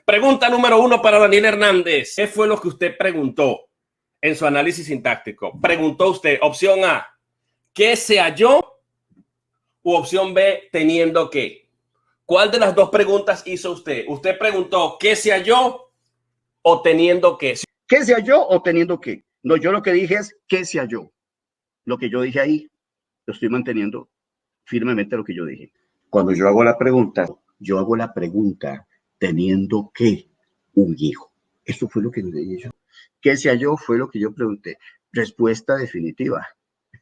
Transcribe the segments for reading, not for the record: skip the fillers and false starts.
Pregunta número 1 para Daniel Hernández. ¿Qué fue lo que usted preguntó en su análisis sintáctico? Preguntó usted, opción A, ¿qué se halló? U opción B, teniendo que. ¿Cuál de las dos preguntas hizo usted? Usted preguntó, ¿qué se halló o teniendo que? ¿Qué se halló o teniendo que? No, yo lo que dije es, ¿qué se halló? Lo que yo dije ahí, lo estoy manteniendo firmemente lo que yo dije. Cuando yo hago la pregunta teniendo que un hijo. Eso fue lo que yo dije yo. ¿Qué se halló? Fue lo que yo pregunté. Respuesta definitiva.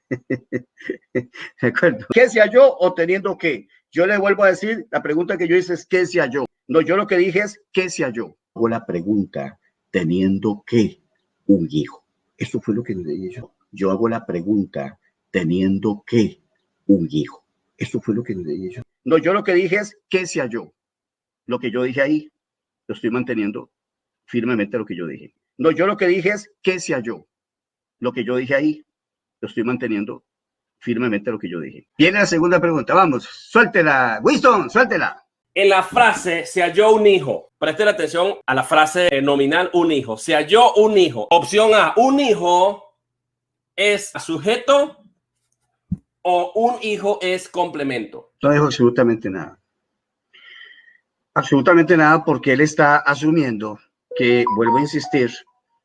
¿De acuerdo? ¿Qué se halló o teniendo que? Yo le vuelvo a decir, la pregunta que yo hice es ¿qué se halló? No, yo lo que dije es ¿qué se halló? Hago la pregunta teniendo que un hijo. Eso fue lo que yo dije yo. Yo hago la pregunta teniendo que un hijo. Eso fue lo que yo dije yo. No, yo lo que dije es ¿qué se halló? Lo que yo dije ahí, lo estoy manteniendo firmemente lo que yo dije. No, yo lo que dije es ¿qué se halló? Lo que yo dije ahí, lo estoy manteniendo firmemente lo que yo dije. Viene la segunda pregunta, vamos, suéltela, Winston, suéltela. En la frase se halló un hijo. Presten atención a la frase nominal un hijo. Se halló un hijo. Opción A, un hijo es sujeto o un hijo es complemento. No dijo absolutamente nada. Absolutamente nada porque él está asumiendo que, vuelvo a insistir,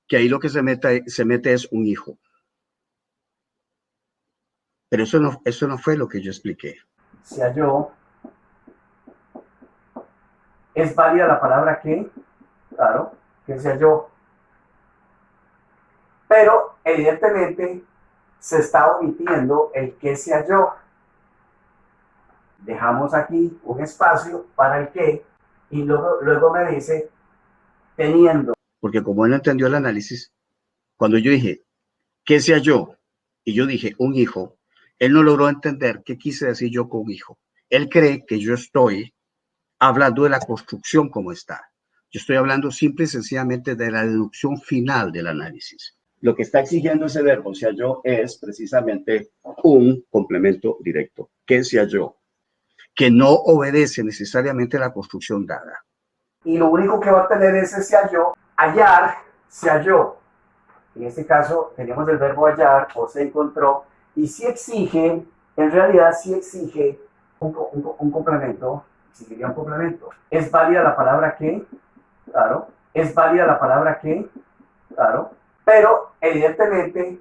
que ahí lo que se mete es un hijo. Pero eso no fue lo que yo expliqué. Se halló. ¿Es válida la palabra que? Claro, que se halló. Pero evidentemente se está omitiendo el que se halló. Dejamos aquí un espacio para el que y luego me dice teniendo. Porque como él no entendió el análisis, cuando yo dije, ¿qué se halló? Y yo dije, un hijo, él no logró entender qué quise decir yo con hijo. Él cree que yo estoy hablando de la construcción como está. Yo estoy hablando simple y sencillamente de la deducción final del análisis. Lo que está exigiendo ese verbo, se halló, es precisamente un complemento directo. ¿Qué se halló? Que no obedece necesariamente a la construcción dada. Y lo único que va a tener ese se halló, hallar, se halló. En este caso tenemos el verbo hallar o se encontró y sí exige, en realidad sí exige un complemento, exigiría un complemento. ¿Es válida la palabra que? Claro. ¿Es válida la palabra que? Claro. Pero evidentemente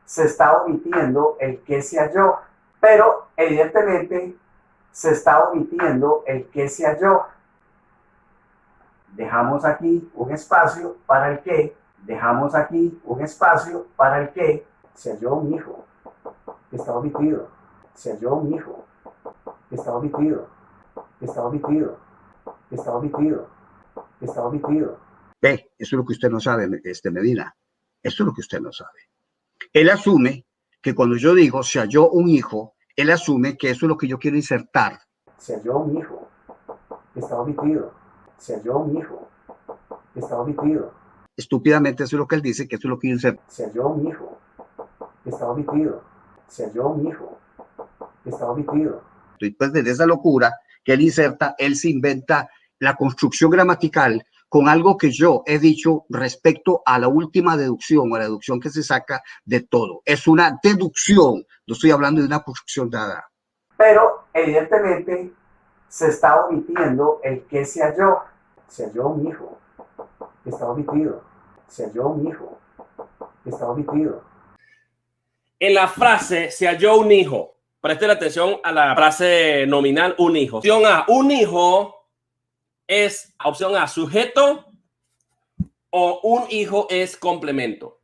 se está omitiendo el que se halló. Pero evidentemente se está omitiendo el que se halló. Dejamos aquí un espacio para el que. Dejamos aquí un espacio para el que se halló un hijo. Está omitido. Se halló un hijo. Está omitido. Está omitido. Está omitido. Está omitido. Ve, eso es lo que usted no sabe, Medina. Eso es lo que usted no sabe. Él asume que cuando yo digo se halló un hijo, él asume que eso es lo que yo quiero insertar. Se halló un hijo. Está omitido. Se halló un hijo. Está omitido. Estúpidamente eso es lo que él dice, que eso es lo que yo inserto. Se halló un hijo. Está omitido. Se halló un hijo. Está omitido. Y pues desde esa locura que él inserta, él se inventa la construcción gramatical con algo que yo he dicho respecto a la última deducción o la deducción que se saca de todo. Es una deducción, no estoy hablando de una construcción dada. Pero evidentemente se está omitiendo el que se halló. Se halló un hijo. Está omitido. Se halló un hijo. Está omitido. En la frase se halló un hijo. Presten atención a la frase nominal un hijo. Opción A, un hijo es, opción A, sujeto o un hijo es complemento.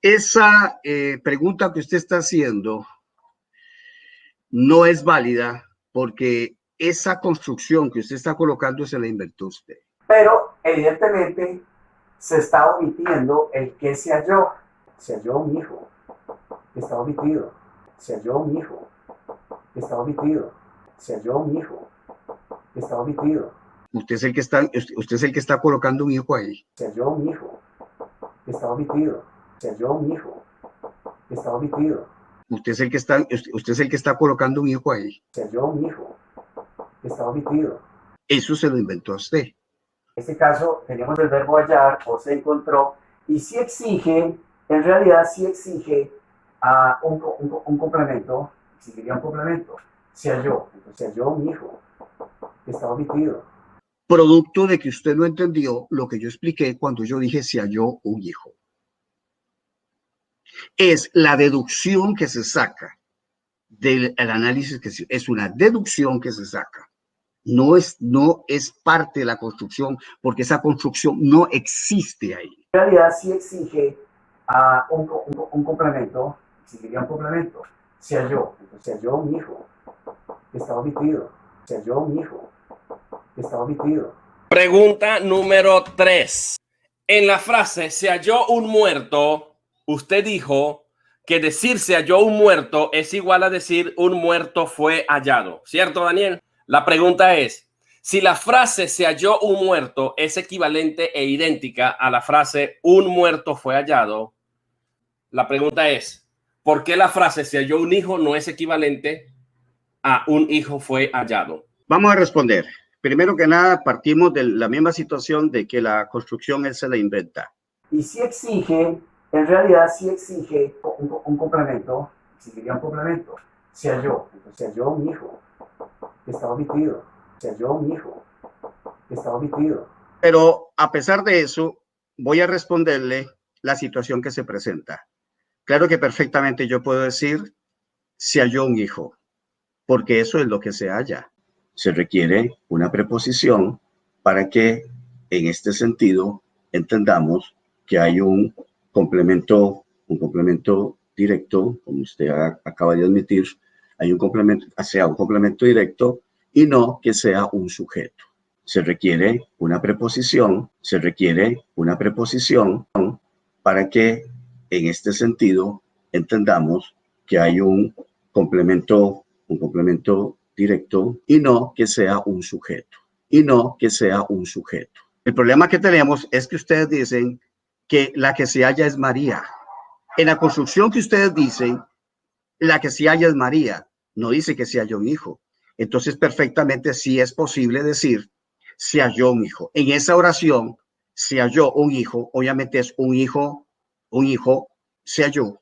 Esa pregunta que usted está haciendo no es válida porque esa construcción que usted está colocando se la inventó usted. Pero evidentemente se está omitiendo el que se halló. Se halló un hijo. Está omitido. Se halló un hijo. Está omitido. Se halló un hijo. Está omitido. Usted es el que está colocando un hijo ahí. Se halló un hijo. Está omitido. Se halló un hijo. Está omitido. Usted es el que está colocando un hijo ahí. Se halló un hijo. Está omitido. Eso se lo inventó usted. En este caso tenemos el verbo hallar o se encontró y sí exige, en realidad sí exige un complemento, exigiría un complemento. Se halló, entonces se halló un hijo que está omitido. Producto de que usted no entendió lo que yo expliqué cuando yo dije se halló un hijo. Es la deducción que se saca del análisis, que es una deducción que se saca. No es parte de la construcción, porque esa construcción no existe ahí. En realidad sí exige un complemento, exigiría un complemento. Se halló, entonces se halló un hijo que está omitido. Se halló un hijo que está omitido. Pregunta número 3. En la frase se halló un muerto, usted dijo que decir se halló un muerto es igual a decir un muerto fue hallado. ¿Cierto, Daniel? La pregunta es, si la frase se halló un muerto es equivalente e idéntica a la frase un muerto fue hallado, la pregunta es, ¿por qué la frase se halló un hijo no es equivalente a un hijo fue hallado? Vamos a responder. Primero que nada, partimos de la misma situación de que la construcción él se la inventa. Y sí exige, en realidad sí exige un complemento, exigiría un complemento. Se halló, entonces se halló un hijo que está omitido. Se halló un hijo que está omitido. Pero a pesar de eso, voy a responderle la situación que se presenta. Claro que perfectamente yo puedo decir se halló un hijo, porque eso es lo que se halla. Se requiere una preposición para que en este sentido entendamos que hay un complemento directo, como usted acaba de admitir, hay un complemento, sea un complemento directo y no que sea un sujeto. Se requiere una preposición para que en este sentido entendamos que hay un complemento directo y no que sea un sujeto. El problema que tenemos es que ustedes dicen que la que se halla es María. En la construcción que ustedes dicen, la que se halla es María. No dice que se halló un hijo. Entonces, perfectamente sí es posible decir se halló un hijo. En esa oración, se halló un hijo, obviamente es un hijo se halló,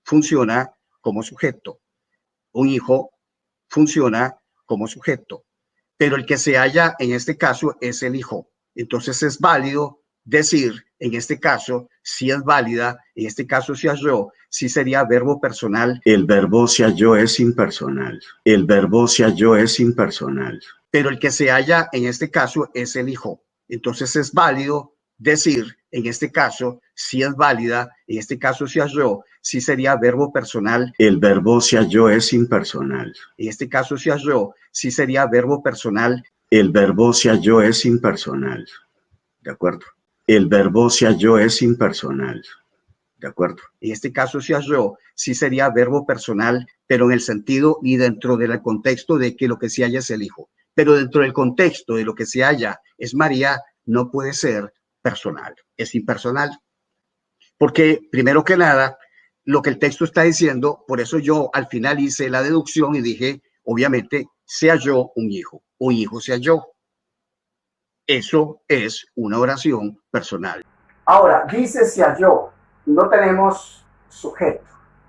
funciona como sujeto. Un hijo funciona como sujeto, pero el que se halla en este caso es el hijo. Entonces es válido decir, en este caso, si es válida, en este caso se halló, sí sería verbo personal. El verbo se halló es impersonal. Pero el que se halla en este caso es el hijo. Entonces es válido decir, en este caso, si es válida, en este caso se halló, sí sería verbo personal. El verbo se halló es impersonal. En este caso se halló, sí sería verbo personal. El verbo se halló es impersonal. ¿De acuerdo? El verbo se halló es impersonal. ¿De acuerdo? En este caso se halló, sí sería verbo personal, pero en el sentido y dentro del contexto de que lo que se halla es el hijo. Pero dentro del contexto de lo que se halla es María, no puede ser personal, es impersonal. Porque primero que nada, lo que el texto está diciendo, por eso yo al final hice la deducción y dije, obviamente, se halló un hijo se halló. Eso es una oración personal. Ahora, dice se halló, no tenemos sujeto.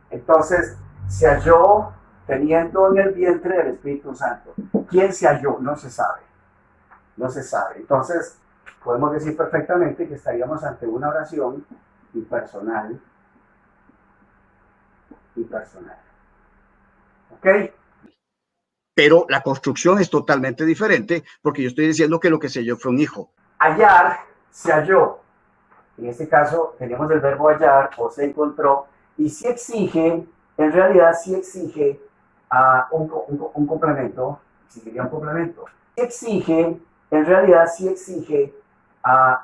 Entonces, se halló teniendo en el vientre del Espíritu Santo. ¿Quién se halló? No se sabe. No se sabe. Entonces, podemos decir perfectamente que estaríamos ante una oración impersonal. ¿Ok? Pero la construcción es totalmente diferente porque yo estoy diciendo que lo que se halló fue un hijo. Hallar, se halló. En este caso tenemos el verbo hallar o se encontró y sí exige, en realidad sí exige un complemento, exigiría un complemento. Exige, en realidad sí exige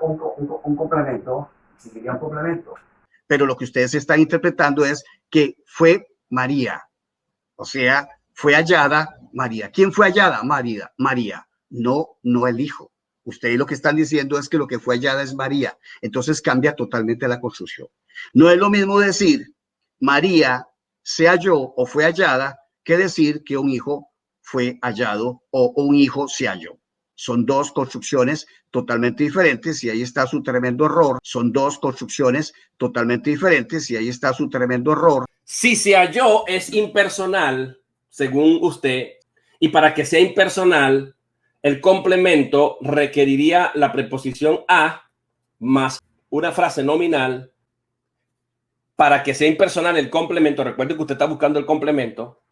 un complemento, exigiría un complemento. Pero lo que ustedes están interpretando es que fue María, o sea, fue hallada María. ¿Quién fue hallada? María, no el hijo. Ustedes lo que están diciendo es que lo que fue hallada es María. Entonces cambia totalmente la construcción. No es lo mismo decir María se halló o fue hallada que decir que un hijo fue hallado o un hijo se halló. Son dos construcciones totalmente diferentes y ahí está su tremendo error. Son dos construcciones totalmente diferentes y ahí está su tremendo error. Si se halló es impersonal, según usted, y para que sea impersonal, el complemento requeriría la preposición a más una frase nominal. Para que sea impersonal el complemento, recuerde que usted está buscando el complemento,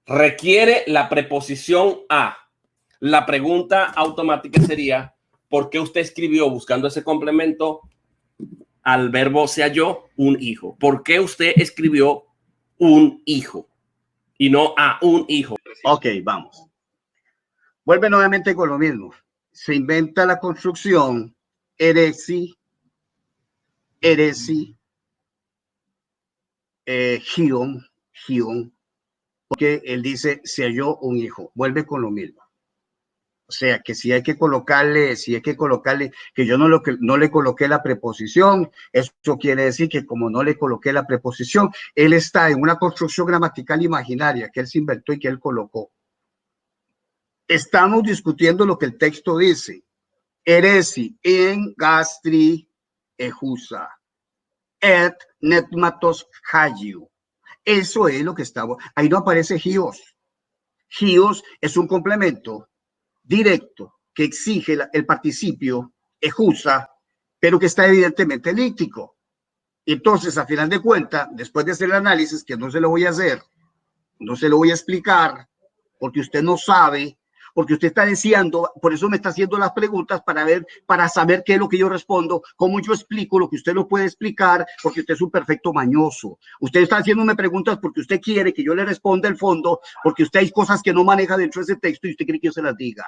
requiere la preposición a. La pregunta automática sería, ¿por qué usted escribió buscando ese complemento al verbo se halló un hijo? ¿Por qué usted escribió un hijo y no a un hijo? Ok, vamos. Vuelve nuevamente con lo mismo. Se inventa la construcción eresi, gion, porque él dice se halló un hijo. Vuelve con lo mismo. O sea, que si hay que colocarle, que yo no le coloqué la preposición, eso quiere decir que como no le coloqué la preposición, él está en una construcción gramatical imaginaria que él se inventó y que él colocó. Estamos discutiendo lo que el texto dice. Eresi en gastri ejusa et netmatos hagiu. Eso es lo que estamos. Ahí no aparece gios. Gios es un complemento directo que exige el participio ejusa, pero que está evidentemente elíptico. Entonces, a final de cuentas, después de hacer el análisis, que no se lo voy a hacer, no se lo voy a explicar, porque usted no sabe, porque usted está deseando, por eso me está haciendo las preguntas para saber qué es lo que yo respondo, cómo yo explico lo que usted no puede explicar, porque usted es un perfecto mañoso. Usted está haciéndome preguntas porque usted quiere que yo le responda el fondo, porque usted hay cosas que no maneja dentro de ese texto y usted quiere que yo se las diga,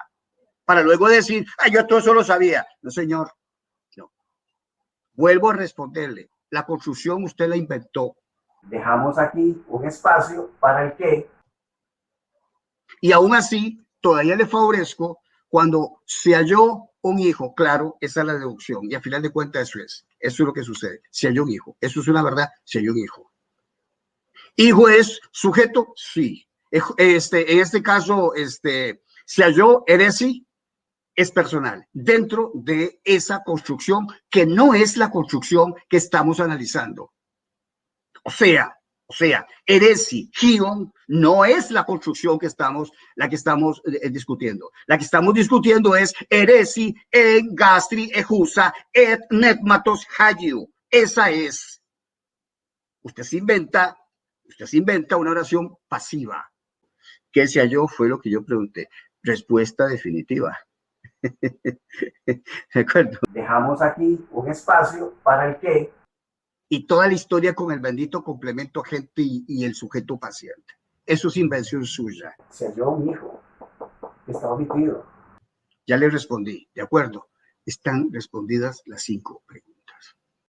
para luego decir, yo todo eso lo sabía. No, señor, no. Vuelvo a responderle, la construcción usted la inventó. Dejamos aquí un espacio para el que. Y aún así, todavía le favorezco cuando se halló un hijo. Claro, esa es la deducción. Y al final de cuentas eso es lo que sucede. Se halló un hijo. Eso es una verdad. Se halló un hijo. ¿Hijo es sujeto? Sí. En este caso, se halló eresi, es personal. Dentro de esa construcción que no es la construcción que estamos analizando. O sea, eresi, gion, no es la construcción la que estamos discutiendo. La que estamos discutiendo es eresi en gastri ejusa et netmatos hagiu. Esa es. Usted se inventa una oración pasiva. ¿Qué se halló? Fue lo que yo pregunté. Respuesta definitiva. ¿De acuerdo? Dejamos aquí un espacio para el que. Y toda la historia con el bendito complemento agente y el sujeto paciente. Eso es invención suya. Se halló un hijo que está omitido. Ya le respondí, ¿de acuerdo? Están respondidas las 5 preguntas.